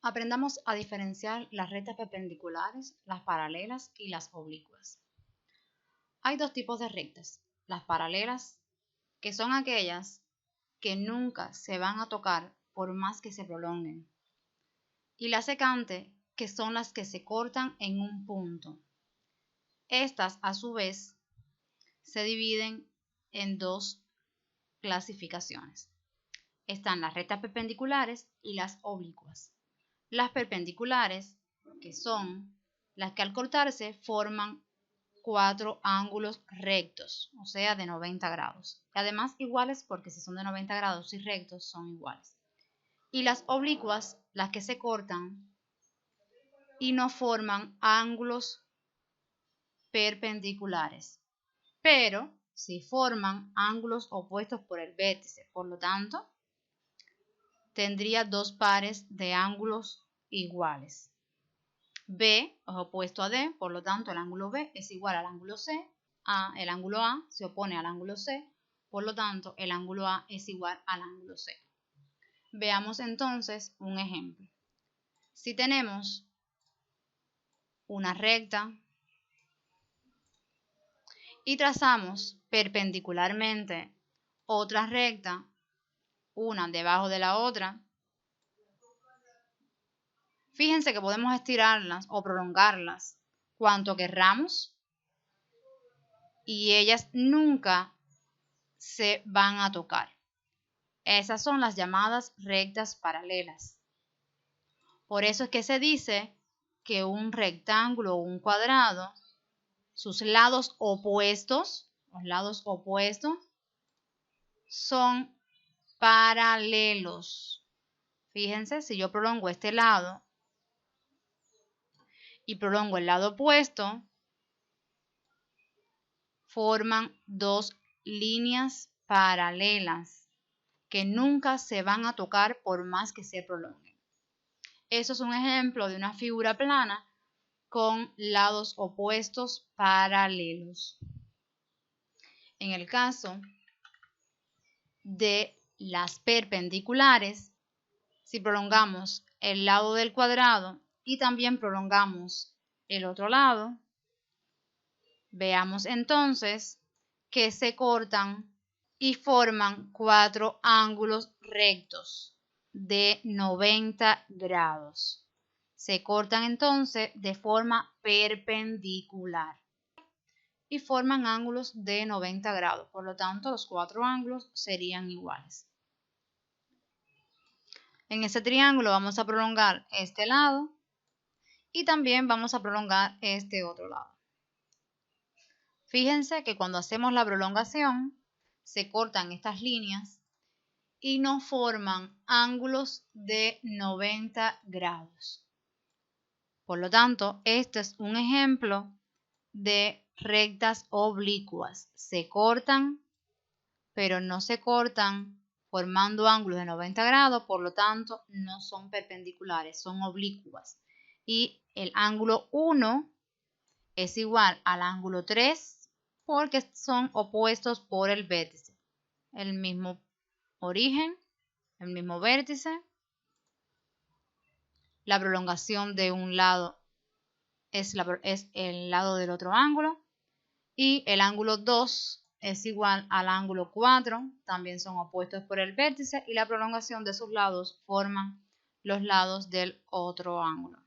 Aprendamos a diferenciar las rectas perpendiculares, las paralelas y las oblicuas. Hay dos tipos de rectas: las paralelas, que son aquellas que nunca se van a tocar por más que se prolonguen, y las secantes, que son las que se cortan en un punto. Estas, a su vez, se dividen en dos clasificaciones. Están las rectas perpendiculares y las oblicuas. Las perpendiculares, que son las que al cortarse forman 4 ángulos rectos, o sea, de 90 grados. Además, iguales, porque si son de 90 grados y rectos, son iguales. Y las oblicuas, las que se cortan y no forman ángulos perpendiculares, pero sí forman ángulos opuestos por el vértice. Por lo tanto, tendría dos pares de ángulos iguales. B es opuesto a D, por lo tanto el ángulo B es igual al ángulo C. El ángulo A se opone al ángulo C, por lo tanto el ángulo A es igual al ángulo C. Veamos entonces un ejemplo. Si tenemos una recta y trazamos perpendicularmente otra recta, una debajo de la otra, fíjense que podemos estirarlas o prolongarlas cuanto querramos y ellas nunca se van a tocar. Esas son las llamadas rectas paralelas. Por eso es que se dice que un rectángulo o un cuadrado, sus lados opuestos, los lados opuestos, son paralelos. Fíjense, si yo prolongo este lado y prolongo el lado opuesto, forman dos líneas paralelas que nunca se van a tocar por más que se prolonguen. Eso es un ejemplo de una figura plana con lados opuestos paralelos. En el caso de las perpendiculares, si prolongamos el lado del cuadrado y también prolongamos el otro lado, veamos entonces que se cortan y forman 4 ángulos rectos de 90 grados. Se cortan entonces de forma perpendicular y forman ángulos de 90 grados. Por lo tanto, los 4 ángulos serían iguales. En ese triángulo vamos a prolongar este lado y también vamos a prolongar este otro lado. Fíjense que cuando hacemos la prolongación se cortan estas líneas y no forman ángulos de 90 grados. Por lo tanto, este es un ejemplo de rectas oblicuas. Se cortan, pero no se cortan formando ángulos de 90 grados, por lo tanto no son perpendiculares, son oblicuas. Y el ángulo 1 es igual al ángulo 3 porque son opuestos por el vértice. El mismo origen, el mismo vértice. La prolongación de un lado es el lado del otro ángulo. Y el ángulo 2 es igual al ángulo 4, también son opuestos por el vértice y la prolongación de sus lados forman los lados del otro ángulo.